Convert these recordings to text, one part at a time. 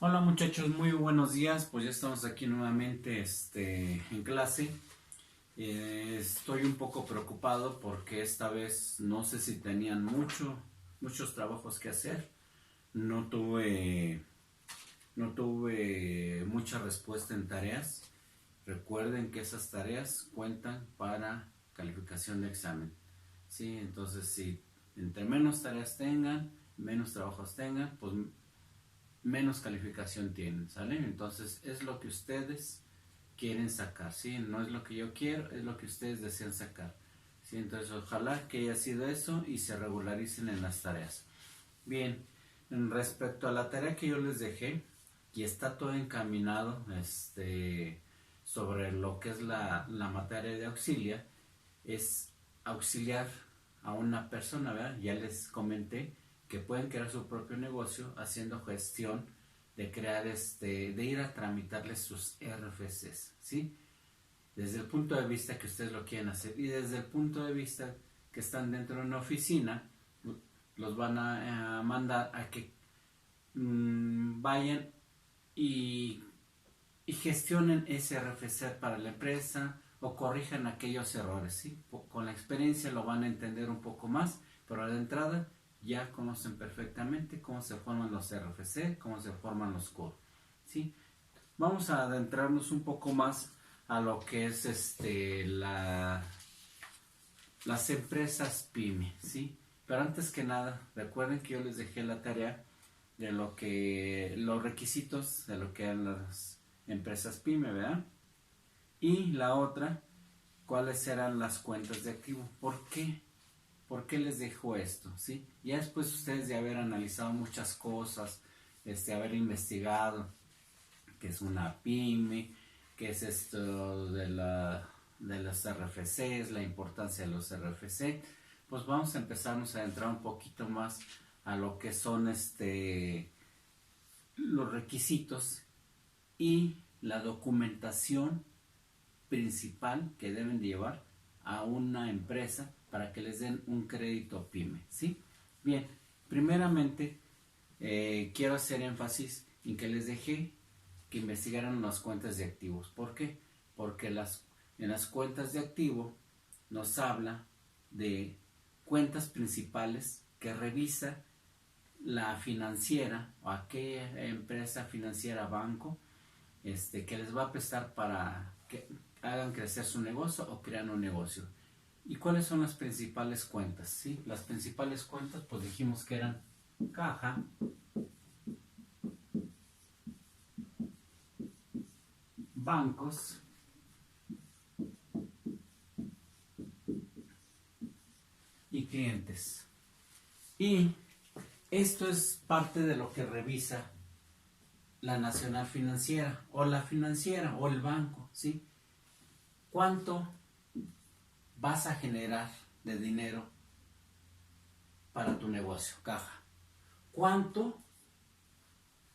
Hola muchachos, muy buenos días. Pues ya estamos aquí nuevamente en clase. Estoy un poco preocupado porque esta vez no sé si tenían muchos trabajos que hacer. No tuve, no tuve mucha respuesta en tareas. Recuerden que esas tareas cuentan para calificación de examen. ¿Sí? Entonces, si entre menos tareas tengan, menos trabajos tengan, pues menos calificación tienen, ¿sale? Entonces es lo que ustedes quieren sacar, ¿sí? No es lo que yo quiero, es lo que ustedes desean sacar, ¿sí? Entonces ojalá que haya sido eso y se regularicen en las tareas. Bien, respecto a la tarea que yo les dejé, y está todo encaminado, sobre lo que es la materia de auxilia, es auxiliar a una persona, ¿verdad? Ya les comenté que pueden crear su propio negocio haciendo gestión de crear de ir a tramitarles sus RFCs, ¿sí? Desde el punto de vista que ustedes lo quieren hacer y desde el punto de vista que están dentro de una oficina, los van a mandar a que vayan y, y gestionen ese RFC para la empresa o corrijan aquellos errores, ¿sí? Con la experiencia lo van a entender un poco más, pero de entrada ya conocen perfectamente cómo se forman los RFC, cómo se forman los CORE, ¿sí? Vamos a adentrarnos un poco más a lo que es las empresas PYME, ¿sí? Pero antes que nada, recuerden que yo les dejé la tarea de los requisitos de lo que eran las empresas PYME, ¿verdad? Y la otra, cuáles eran las cuentas de activo. ¿Por qué? ¿Por qué les dejo esto? ¿Sí? Ya después ustedes de haber analizado muchas cosas, haber investigado qué es una pyme, qué es esto de los RFCs, la importancia de los RFC, pues vamos a empezarnos a entrar un poquito más a lo que son los requisitos y la documentación principal que deben llevar a una empresa para que les den un crédito PYME, ¿sí? Bien, primeramente quiero hacer énfasis en que les dejé que investigaran las cuentas de activos. ¿Por qué? Porque en las cuentas de activo nos habla de cuentas principales que revisa la financiera o aquella empresa financiera, banco, que les va a prestar para que hagan crecer su negocio o crean un negocio. ¿Y cuáles son las principales cuentas? ¿Sí? Las principales cuentas, pues dijimos que eran caja, bancos y clientes. Y esto es parte de lo que revisa la nacional financiera o la financiera o el banco, ¿sí? ¿Cuánto vas a generar de dinero para tu negocio, caja? ¿Cuánto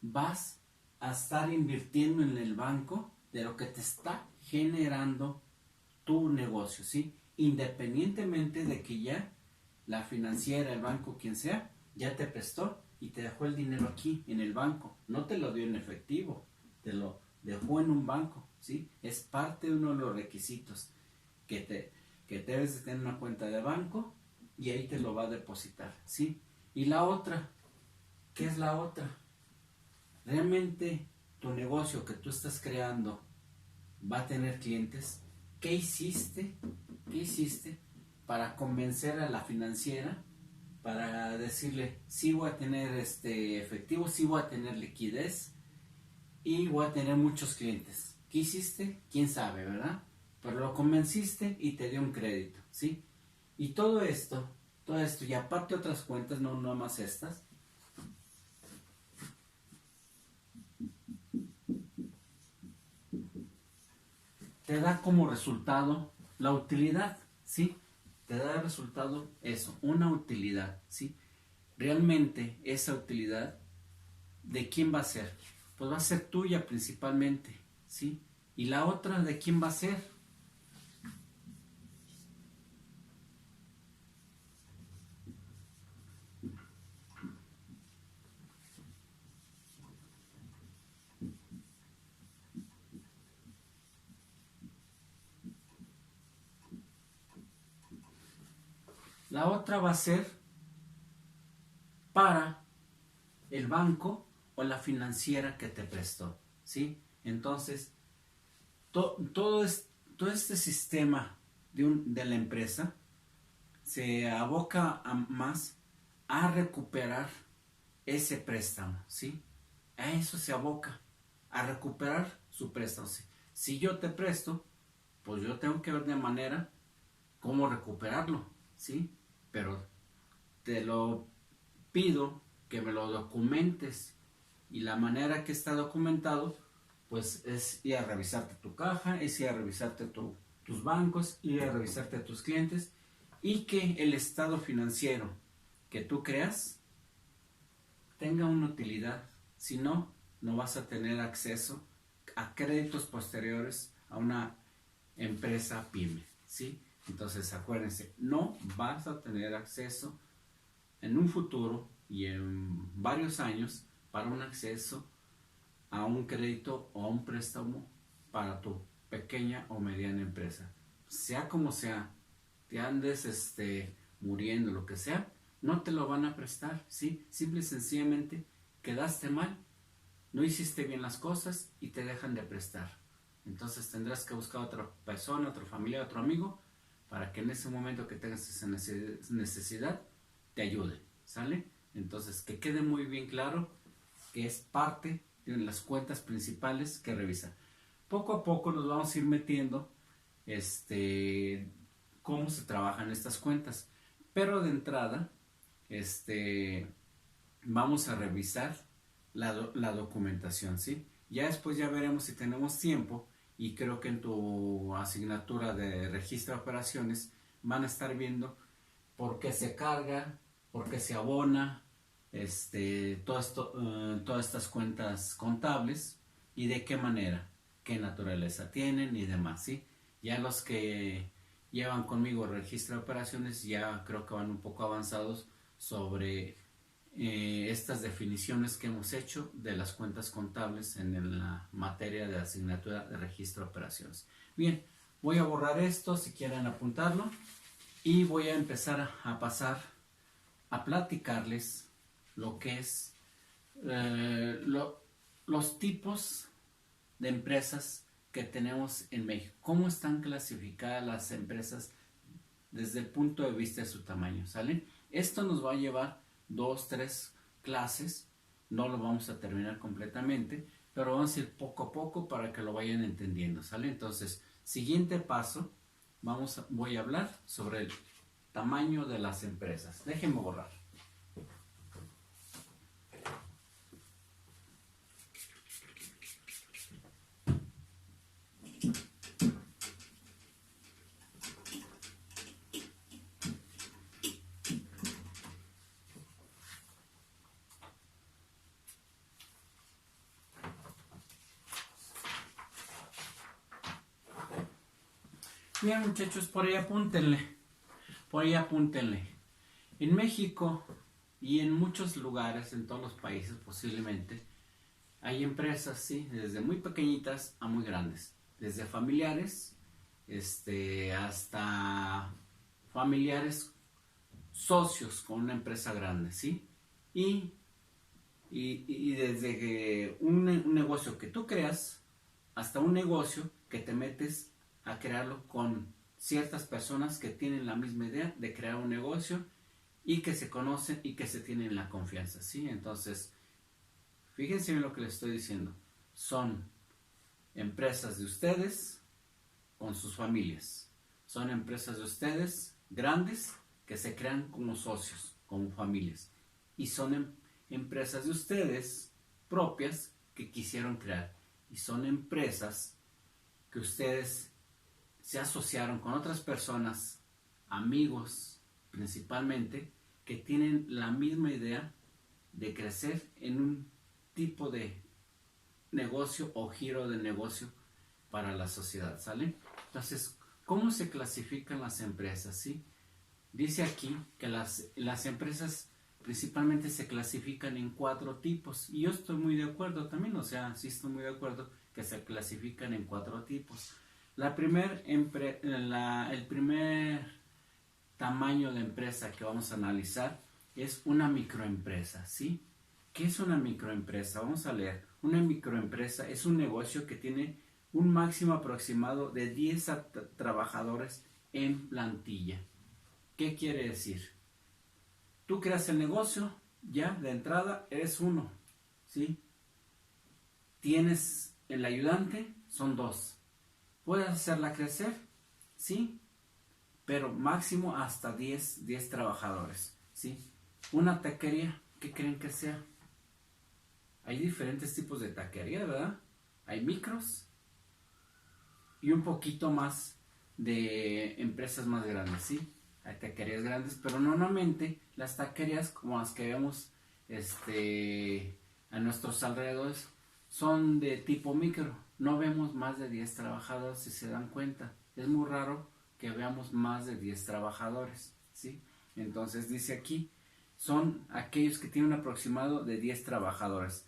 vas a estar invirtiendo en el banco de lo que te está generando tu negocio, ¿sí? Independientemente de que ya la financiera, el banco, quien sea, ya te prestó y te dejó el dinero aquí en el banco, no te lo dio en efectivo, te lo dejó en un banco, ¿sí? Es parte de uno de los requisitos que debes de tener una cuenta de banco y ahí te lo va a depositar, ¿sí? Y la otra, ¿qué es la otra? ¿Realmente tu negocio que tú estás creando va a tener clientes? ¿Qué hiciste? ¿Qué hiciste para convencer a la financiera para decirle sí voy a tener efectivo, sí voy a tener liquidez y voy a tener muchos clientes? ¿Qué hiciste? ¿Quién sabe, verdad? Pero lo convenciste y te dio un crédito, ¿sí? Y todo esto y aparte otras cuentas, no más estas, te da como resultado la utilidad, ¿sí? Te da de resultado eso, una utilidad, ¿sí? Realmente esa utilidad, ¿de quién va a ser? Pues va a ser tuya principalmente, ¿sí? Y la otra, ¿de quién va a ser? La otra va a ser para el banco o la financiera que te prestó, ¿sí? Entonces, todo este sistema de la empresa se aboca más a recuperar ese préstamo, ¿sí? A eso se aboca, a recuperar su préstamo. Si yo te presto, pues yo tengo que ver de manera cómo recuperarlo, ¿sí? Pero te lo pido que me lo documentes, y la manera que está documentado pues es ir a revisarte tu caja, es ir a revisarte tus bancos, ir a revisarte tus clientes, y que el estado financiero que tú creas tenga una utilidad. Si no, no vas a tener acceso a créditos posteriores a una empresa pyme, ¿sí? Entonces acuérdense, no vas a tener acceso en un futuro y en varios años para un acceso a un crédito o a un préstamo para tu pequeña o mediana empresa. Sea como sea, te andes muriendo, lo que sea, no te lo van a prestar, ¿sí? Simple y sencillamente quedaste mal, no hiciste bien las cosas y te dejan de prestar. Entonces tendrás que buscar a otra persona, otro familiar, otro amigo, para que en ese momento que tengas esa necesidad te ayude, ¿sale? Entonces que quede muy bien claro que es parte de las cuentas principales que revisa. Poco a poco nos vamos a ir metiendo cómo se trabajan estas cuentas, pero de entrada vamos a revisar la documentación, ¿sí? Ya después ya veremos si tenemos tiempo, y creo que en tu asignatura de registro de operaciones van a estar viendo por qué se carga, por qué se abona, todas estas cuentas contables, y de qué manera, qué naturaleza tienen y demás, ¿sí? Ya los que llevan conmigo el registro de operaciones ya creo que van un poco avanzados sobre estas definiciones que hemos hecho de las cuentas contables en la materia de asignatura de registro de operaciones. Bien, voy a borrar esto si quieren apuntarlo, y voy a empezar a pasar a platicarles lo que es los tipos de empresas que tenemos en México, cómo están clasificadas las empresas desde el punto de vista de su tamaño, ¿sale? Esto nos va a llevar 2, 3 clases, no lo vamos a terminar completamente, pero vamos a ir poco a poco para que lo vayan entendiendo, ¿sale? Entonces, siguiente paso, voy a hablar sobre el tamaño de las empresas. Déjenme borrar. Bien, muchachos, por ahí apúntenle. Por ahí apúntenle. En México y en muchos lugares, en todos los países posiblemente, hay empresas, sí, desde muy pequeñitas a muy grandes. Desde familiares, hasta familiares socios con una empresa grande, ¿sí? Y desde que un negocio que tú creas hasta un negocio que te metes a crearlo con ciertas personas que tienen la misma idea de crear un negocio y que se conocen y que se tienen la confianza, ¿sí? Entonces, fíjense en lo que les estoy diciendo. Son empresas de ustedes con sus familias. Son empresas de ustedes grandes que se crean como socios, como familias. Y son empresas de ustedes propias que quisieron crear. Y son empresas que ustedes se asociaron con otras personas, amigos principalmente, que tienen la misma idea de crecer en un tipo de negocio o giro de negocio para la sociedad, ¿sale? Entonces, ¿cómo se clasifican las empresas? ¿Sí? Dice aquí que las empresas principalmente se clasifican en 4 tipos, y yo estoy muy de acuerdo también, o sea, sí estoy muy de acuerdo que se clasifican en 4 tipos. El primer tamaño de empresa que vamos a analizar es una microempresa, ¿sí? ¿Qué es una microempresa? Vamos a leer. Una microempresa es un negocio que tiene un máximo aproximado de 10 trabajadores en plantilla. ¿Qué quiere decir? Tú creas el negocio, ya de entrada eres uno, ¿sí? Tienes el ayudante, son 2. ¿Puedes hacerla crecer? Sí, pero máximo hasta 10 trabajadores, ¿sí? Una taquería, ¿qué creen que sea? Hay diferentes tipos de taquería, ¿verdad? Hay micros y un poquito más de empresas más grandes, ¿sí? Hay taquerías grandes, pero normalmente las taquerías como las que vemos a nuestros alrededores son de tipo micro. No vemos más de 10 trabajadores, si se dan cuenta. Es muy raro que veamos más de 10 trabajadores, ¿sí? Entonces dice aquí, son aquellos que tienen un aproximado de 10 trabajadores.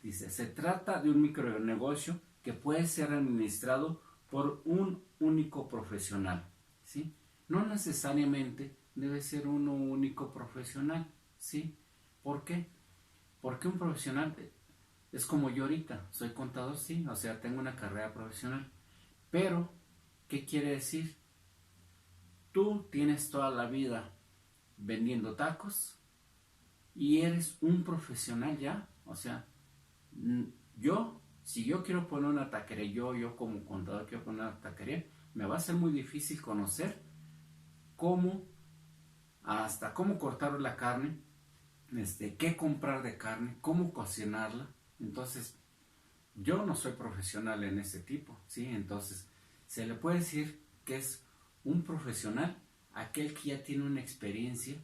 Dice, se trata de un micronegocio que puede ser administrado por un único profesional, ¿sí? No necesariamente debe ser uno único profesional, ¿sí? ¿Por qué? Porque un profesional es como yo ahorita, soy contador, sí, o sea, tengo una carrera profesional, pero, ¿qué quiere decir? Tú tienes toda la vida vendiendo tacos y eres un profesional ya, o sea, si yo quiero poner una taquería, yo como contador quiero poner una taquería, me va a ser muy difícil conocer hasta cómo cortar la carne, qué comprar de carne, cómo cocinarla. Entonces, yo no soy profesional en ese tipo, ¿sí? Entonces, se le puede decir que es un profesional aquel que ya tiene una experiencia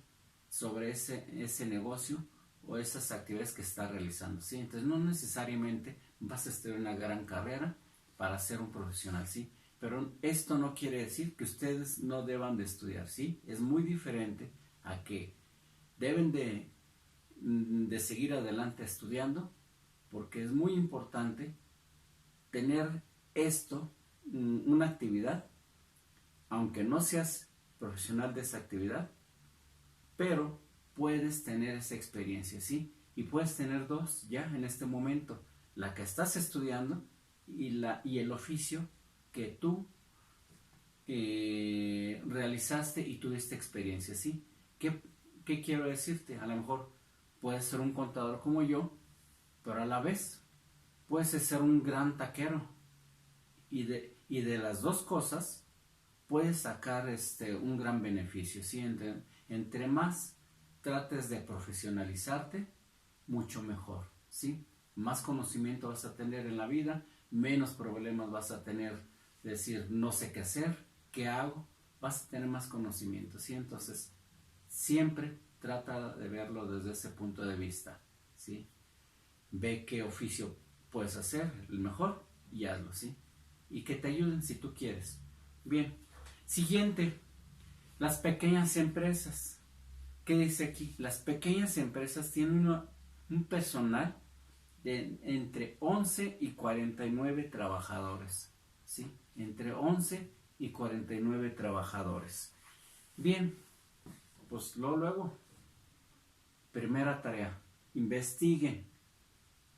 sobre ese negocio o esas actividades que está realizando, ¿sí? Entonces, no necesariamente vas a estudiar una gran carrera para ser un profesional, ¿sí? Pero esto no quiere decir que ustedes no deban de estudiar, ¿sí? Es muy diferente a que deben de seguir adelante estudiando, porque es muy importante tener una actividad, aunque no seas profesional de esa actividad, pero puedes tener esa experiencia, ¿sí? Y puedes tener 2 ya en este momento, la que estás estudiando y el oficio que tú realizaste y tuviste experiencia, ¿sí? ¿Qué quiero decirte? A lo mejor puedes ser un contador como yo, pero a la vez puedes ser un gran taquero y de las 2 cosas puedes sacar un gran beneficio, ¿sí? Entre más trates de profesionalizarte, mucho mejor, ¿sí? Más conocimiento vas a tener en la vida, menos problemas vas a tener, decir, no sé qué hacer, qué hago, vas a tener más conocimiento, ¿sí? Entonces, siempre trata de verlo desde ese punto de vista, ¿sí? Ve qué oficio puedes hacer, el mejor, y hazlo, ¿sí? Y que te ayuden si tú quieres. Bien, siguiente, las pequeñas empresas. ¿Qué dice aquí? Las pequeñas empresas tienen un personal de entre 11 y 49 trabajadores, ¿sí? Entre 11 y 49 trabajadores. Bien, pues luego, primera tarea, investiguen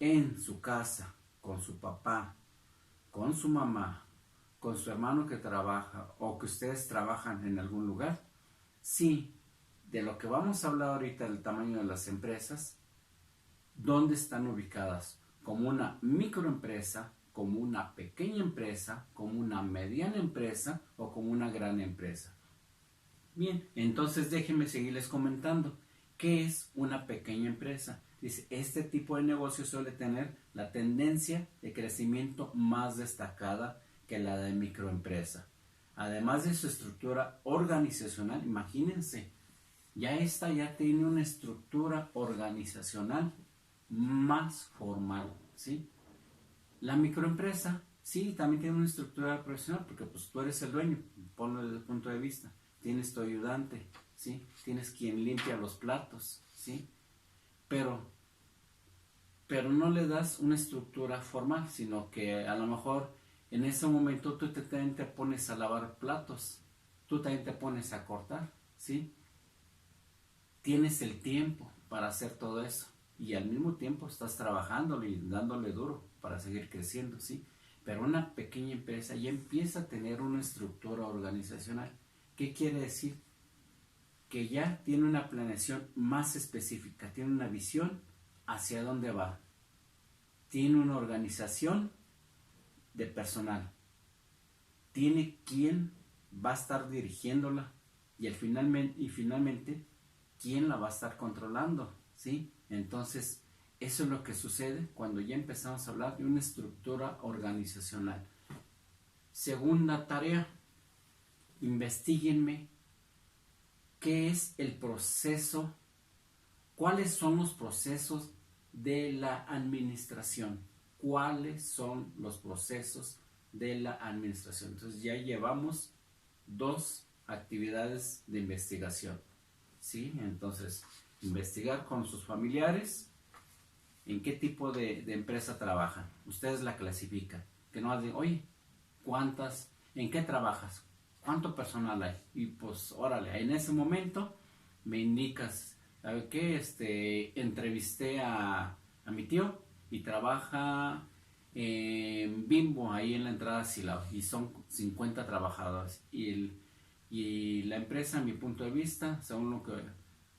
en su casa, con su papá, con su mamá, con su hermano que trabaja o que ustedes trabajan en algún lugar, sí, de lo que vamos a hablar ahorita, del tamaño de las empresas, dónde están ubicadas, como una microempresa, como una pequeña empresa, como una mediana empresa o como una gran empresa. Bien, entonces déjenme seguirles comentando. ¿Qué es una pequeña empresa? Dice, este tipo de negocio suele tener la tendencia de crecimiento más destacada que la de microempresa. Además de su estructura organizacional, imagínense, ya tiene una estructura organizacional más formal, ¿sí? La microempresa, sí, también tiene una estructura profesional, porque pues tú eres el dueño, ponlo desde el punto de vista. Tienes tu ayudante, ¿sí? Tienes quien limpia los platos, ¿sí? Pero no le das una estructura formal, sino que a lo mejor en ese momento tú también te pones a lavar platos, tú también te pones a cortar, ¿sí? Tienes el tiempo para hacer todo eso y al mismo tiempo estás trabajándole y dándole duro para seguir creciendo, ¿sí? Pero una pequeña empresa ya empieza a tener una estructura organizacional. ¿Qué quiere decir? Que ya tiene una planeación más específica, tiene una visión hacia dónde va, tiene una organización de personal, tiene quién va a estar dirigiéndola y finalmente quién la va a estar controlando, ¿sí? Entonces, eso es lo que sucede cuando ya empezamos a hablar de una estructura organizacional. Segunda tarea, investíguenme qué es el proceso, cuáles son los procesos de la administración, cuáles son los procesos de la administración. Entonces ya llevamos 2 actividades de investigación, ¿sí? Entonces, investigar con sus familiares en qué tipo de empresa trabajan. Ustedes la clasifican. Que no digan, oye, ¿en qué trabajas? ¿Cuánto personal hay? Y pues, órale, en ese momento me indicas, ¿sabe qué? Entrevisté a mi tío y trabaja en Bimbo, ahí en la entrada Silao, y son 50 trabajadores. Y la empresa, a mi punto de vista, según lo que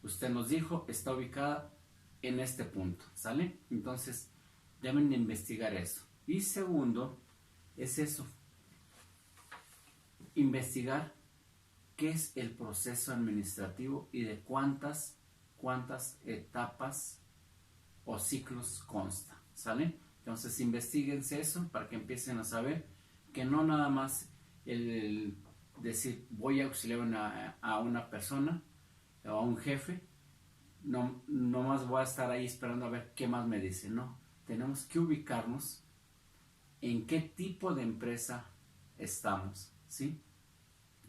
usted nos dijo, está ubicada en este punto, ¿sale? Entonces, deben de investigar eso. Y segundo, es eso, investigar qué es el proceso administrativo y de cuántas etapas o ciclos consta, ¿sale? Entonces, investiguense eso para que empiecen a saber que no nada más el decir voy a auxiliar a una persona o a un jefe, no más voy a estar ahí esperando a ver qué más me dice. No, tenemos que ubicarnos en qué tipo de empresa estamos, ¿sí?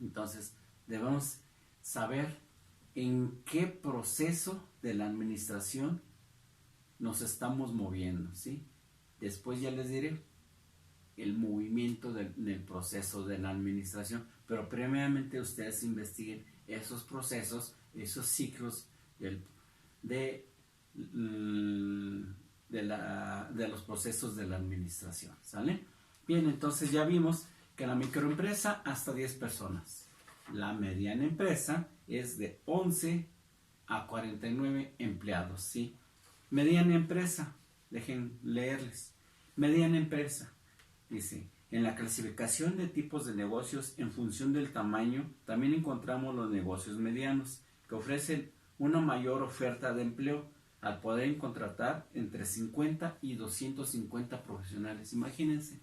Entonces debemos saber en qué proceso de la administración nos estamos moviendo, ¿sí? Después ya les diré el movimiento del proceso de la administración, pero previamente ustedes investiguen esos procesos, esos ciclos de los procesos de la administración, ¿sale? Bien, entonces ya vimos que la microempresa hasta 10 personas. La mediana empresa es de 11 a 49 empleados, ¿sí? Mediana empresa, dejen leerles. Mediana empresa, dice, en la clasificación de tipos de negocios en función del tamaño, también encontramos los negocios medianos, que ofrecen una mayor oferta de empleo al poder contratar entre 50 y 250 profesionales. Imagínense,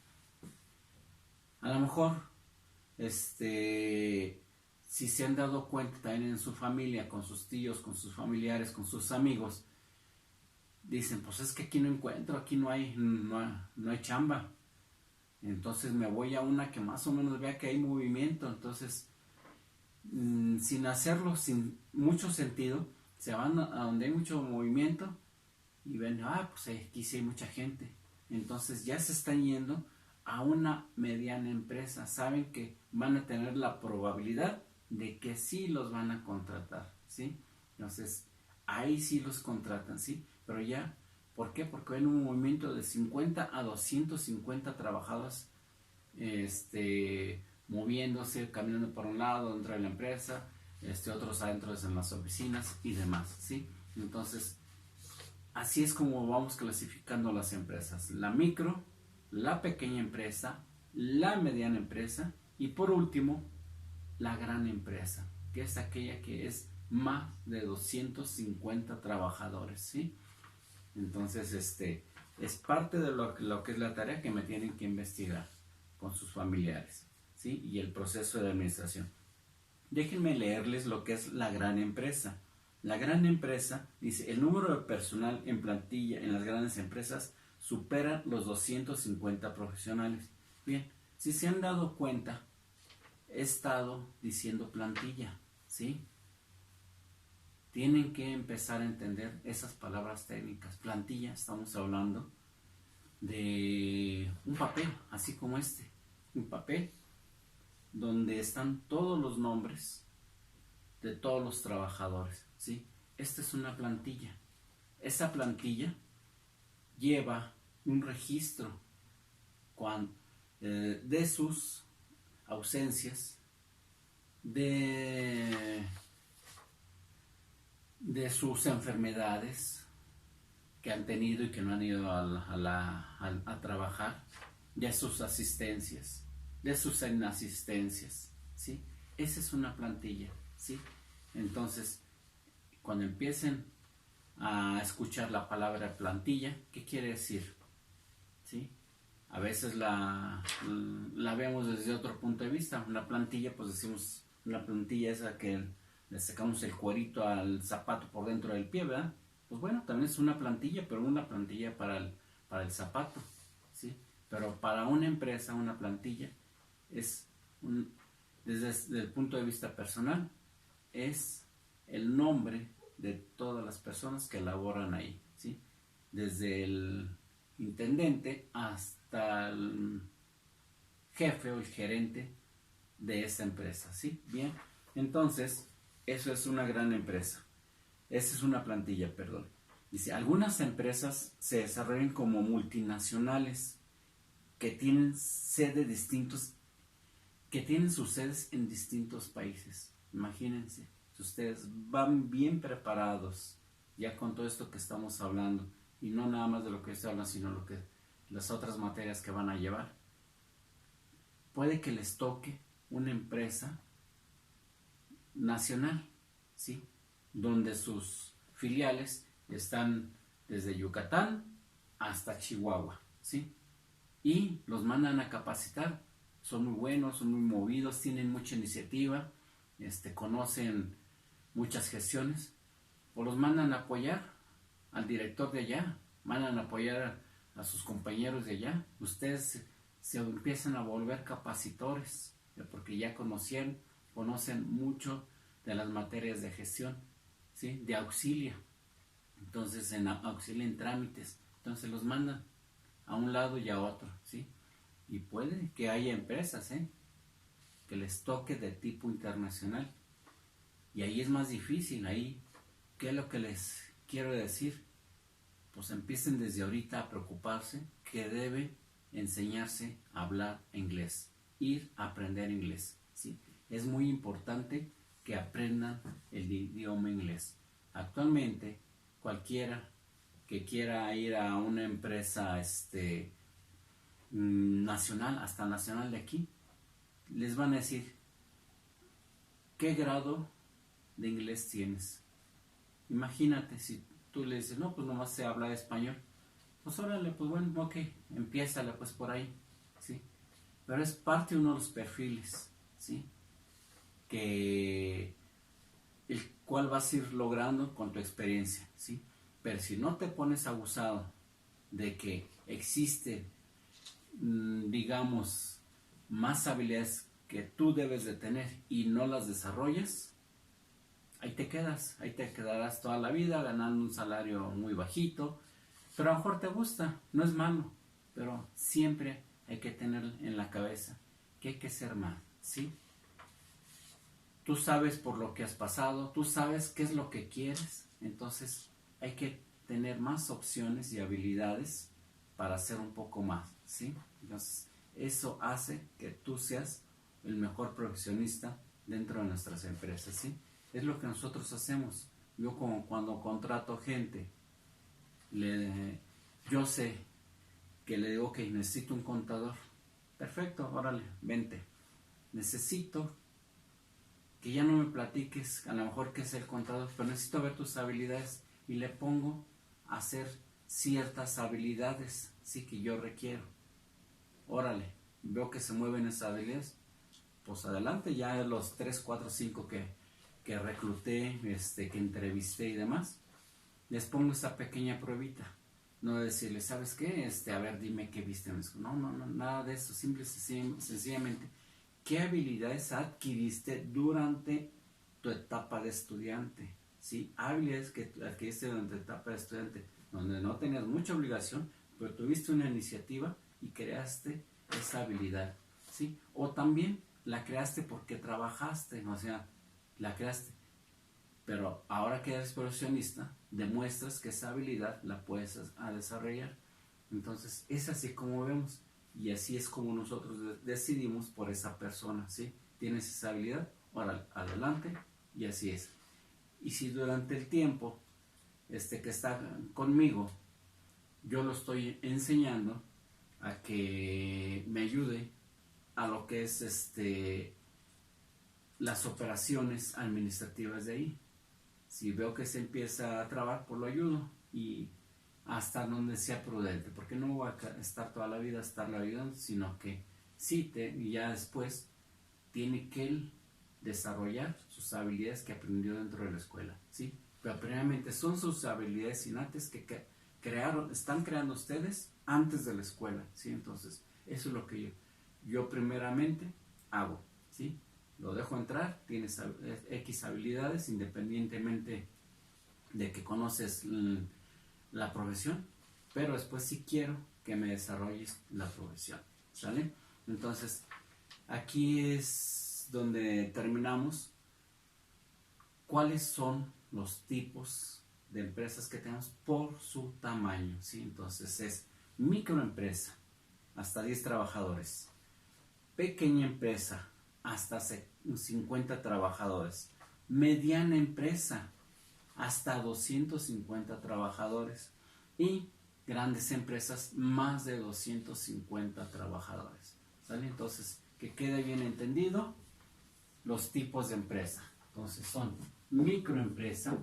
a lo mejor, si se han dado cuenta también en su familia, con sus tíos, con sus familiares, con sus amigos, dicen, pues es que aquí no encuentro, aquí no hay chamba. Entonces me voy a una que más o menos vea que hay movimiento. Entonces, sin hacerlo, sin mucho sentido, se van a donde hay mucho movimiento y ven, pues aquí sí hay mucha gente. Entonces ya se están yendo a una mediana empresa. Saben que van a tener la probabilidad de que sí los van a contratar, ¿sí? Entonces, ahí sí los contratan, ¿sí? Pero ya, ¿por qué? Porque ven un movimiento de 50 a 250 trabajadores moviéndose, caminando por un lado dentro de la empresa, otros adentro en las oficinas y demás, ¿sí? Entonces, así es como vamos clasificando las empresas: la micro, la pequeña empresa, la mediana empresa y por último, la gran empresa, que es aquella que es más de 250 trabajadores, ¿sí? Entonces, es parte de lo que es la tarea que me tienen que investigar con sus familiares, ¿sí? Y el proceso de administración. Déjenme leerles lo que es la gran empresa. La gran empresa dice, el número de personal en plantilla en las grandes empresas supera los 250 profesionales. Bien, si se han dado cuenta, he estado diciendo plantilla, ¿sí? Tienen que empezar a entender esas palabras técnicas. Plantilla, estamos hablando de un papel, así como un papel donde están todos los nombres de todos los trabajadores, ¿sí? Esta es una plantilla. Esa plantilla lleva un registro de sus ausencias, de sus enfermedades que han tenido y que no han ido a trabajar, de sus asistencias, de sus inasistencias, ¿sí? Esa es una plantilla, ¿sí? Entonces, cuando empiecen a escuchar la palabra plantilla, ¿qué quiere decir? ¿Sí? A veces la vemos desde otro punto de vista. Una plantilla, pues decimos, una plantilla esa que le sacamos el cuerito al zapato por dentro del pie, ¿verdad? Pues bueno, también es una plantilla, pero una plantilla para el zapato, ¿sí? Pero para una empresa, una plantilla es, desde el punto de vista personal, es el nombre de todas las personas que laboran ahí, ¿sí? Desde el intendente hasta el jefe o el gerente de esa empresa, ¿sí? Bien, entonces, eso es una gran empresa. Esa es una plantilla, perdón. Dice, algunas empresas se desarrollan como multinacionales que tienen que tienen sus sedes en distintos países. Imagínense, si ustedes van bien preparados ya con todo esto que estamos hablando, y no nada más de lo que estoy hablando, sino las otras materias que van a llevar, puede que les toque una empresa nacional, ¿sí? Donde sus filiales están desde Yucatán hasta Chihuahua, ¿sí? Y los mandan a capacitar. Son muy buenos, son muy movidos, tienen mucha iniciativa, conocen muchas gestiones, o los mandan a apoyar al director de allá, mandan a apoyar a sus compañeros de allá. Ustedes se empiezan a volver capacitores, porque ya conocen mucho de las materias de gestión, ¿sí? De auxilio. Entonces, auxilio en trámites, entonces los mandan a un lado y a otro, ¿sí? Y puede que haya empresas, que les toque de tipo internacional. Y ahí es más difícil. Ahí, ¿qué es lo que les quiero decir? Pues empiecen desde ahorita a preocuparse que debe enseñarse a hablar inglés, ir a aprender inglés, ¿sí? Es muy importante que aprendan el idioma inglés. Actualmente, cualquiera que quiera ir a una empresa nacional, hasta nacional de aquí, les van a decir, ¿qué grado de inglés tienes? Imagínate si tú le dices, no, pues nomás se habla español. Pues órale, pues bueno, ok, empiézale pues por ahí, ¿sí? Pero es parte de uno de los perfiles, ¿sí? El cual vas a ir logrando con tu experiencia, ¿sí? Pero si no te pones abusado de que existe, digamos, más habilidades que tú debes de tener y no las desarrollas, ahí te quedarás toda la vida ganando un salario muy bajito, pero a lo mejor te gusta, no es malo, pero siempre hay que tener en la cabeza que hay que ser más, ¿sí? Tú sabes por lo que has pasado, tú sabes qué es lo que quieres, entonces hay que tener más opciones y habilidades para hacer un poco más, ¿sí? Entonces, eso hace que tú seas el mejor profesionista dentro de nuestras empresas, ¿sí? Es lo que nosotros hacemos. Yo cuando contrato gente, yo sé que le digo, ok, necesito un contador. Perfecto, órale, vente. Necesito que ya no me platiques a lo mejor qué es el contador, pero necesito ver tus habilidades y le pongo a hacer ciertas habilidades, sí, que yo requiero. Órale, veo que se mueven esas habilidades, pues adelante, ya los 3, 4, 5 que recluté, que entrevisté y demás, les pongo esa pequeña pruebita. No decirles, ¿sabes qué? A ver, dime qué viste. No, nada de eso. Simple y sencillamente, ¿qué habilidades adquiriste durante tu etapa de estudiante? ¿Sí? Habilidades que adquiriste durante tu etapa de estudiante, donde no tenías mucha obligación, pero tuviste una iniciativa y creaste esa habilidad, ¿sí? O también la creaste porque trabajaste, o sea, la creaste. Pero ahora que eres profesionista, demuestras que esa habilidad la puedes desarrollar. Entonces, es así como vemos. Y así es como nosotros decidimos por esa persona, ¿sí? Tienes esa habilidad, ahora adelante, y así es. Y si durante el tiempo que está conmigo, yo lo estoy enseñando a que me ayude a lo que es las operaciones administrativas de ahí. Si veo que se empieza a trabar, pues lo ayudo y hasta donde sea prudente, porque no voy a estar toda la vida estarle ayudando, sino que sí, y ya después tiene que él desarrollar sus habilidades que aprendió dentro de la escuela, ¿sí? Pero primeramente son sus habilidades innatas que están creando ustedes antes de la escuela, ¿sí? Entonces, eso es lo que yo primeramente hago, ¿sí? Lo dejo entrar, tienes X habilidades, independientemente de que conoces la profesión, pero después sí quiero que me desarrolles la profesión, ¿sale? Entonces, aquí es donde terminamos. ¿Cuáles son los tipos de empresas que tenemos por su tamaño? ¿Sí? Entonces es microempresa, hasta 10 trabajadores. Pequeña empresa, hasta 50 trabajadores. Mediana empresa, hasta 250 trabajadores. Y grandes empresas, más de 250 trabajadores. ¿Sale? Entonces, que quede bien entendido los tipos de empresa. Entonces son microempresa,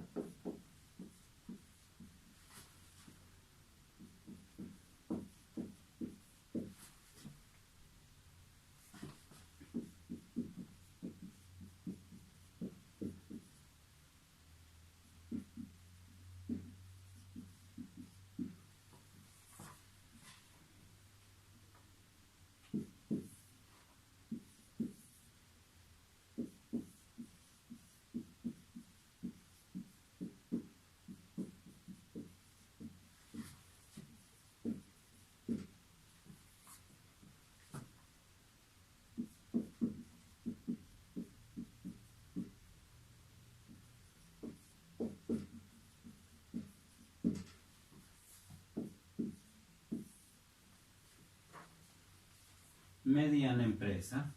mediana empresa,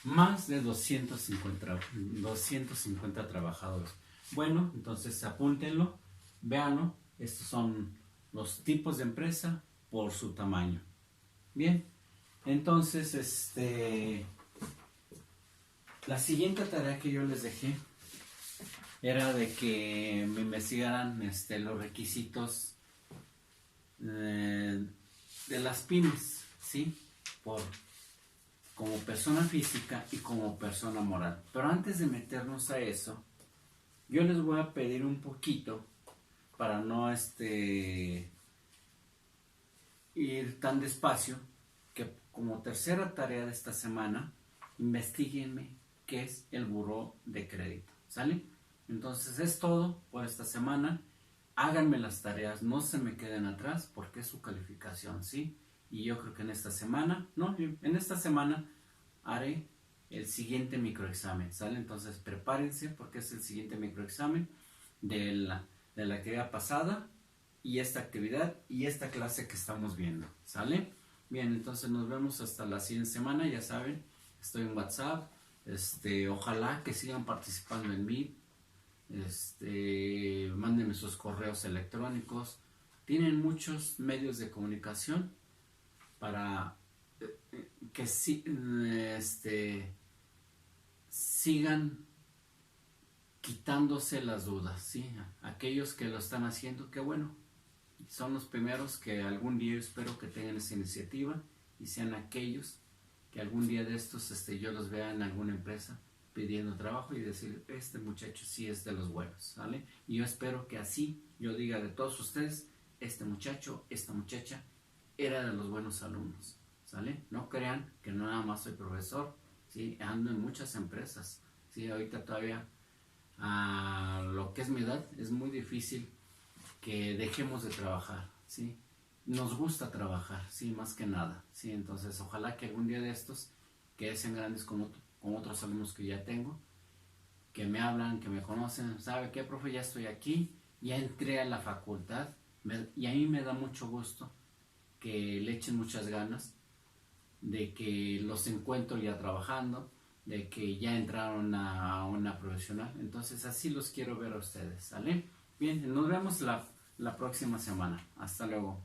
más de 250 trabajadores. Bueno, entonces apúntenlo, véanlo. Estos son los tipos de empresa por su tamaño. Bien, entonces la siguiente tarea que yo les dejé era de que me investigaran los requisitos de las pymes, ¿sí? Como persona física y como persona moral. Pero antes de meternos a eso, yo les voy a pedir un poquito para no ir tan despacio, que como tercera tarea de esta semana, investiguenme qué es el buró de crédito, ¿sale? Entonces es todo por esta semana. Háganme las tareas, no se me queden atrás porque es su calificación, ¿sí? Y yo creo que en esta semana haré el siguiente microexamen, ¿sale? Entonces prepárense porque es el siguiente microexamen de la actividad pasada y esta actividad y esta clase que estamos viendo, ¿sale? Bien, entonces nos vemos hasta la siguiente semana, ya saben, estoy en WhatsApp, ojalá que sigan participando en Meet, mándenme sus correos electrónicos, tienen muchos medios de comunicación para que sí, sigan quitándose las dudas, ¿sí? Aquellos que lo están haciendo, qué bueno, son los primeros que algún día yo espero que tengan esa iniciativa y sean aquellos que algún día de estos yo los vea en alguna empresa pidiendo trabajo y decir, este muchacho sí es de los buenos, ¿sale? Y yo espero que así yo diga de todos ustedes, este muchacho, esta muchacha era de los buenos alumnos, ¿sale? No crean que no nada más soy profesor, ¿sí? Ando en muchas empresas, ¿sí? Ahorita todavía a lo que es mi edad es muy difícil que dejemos de trabajar, ¿sí? Nos gusta trabajar, sí, más que nada, sí. Entonces ojalá que algún día de estos que sean grandes como otros alumnos que ya tengo, que me hablan, que me conocen, ¿sabe qué, profe? Ya estoy aquí, ya entré a la facultad y a mí me da mucho gusto que le echen muchas ganas, de que los encuentro ya trabajando, de que ya entraron a una profesional. Entonces así los quiero ver a ustedes, ¿sale? Bien, nos vemos la próxima semana. Hasta luego.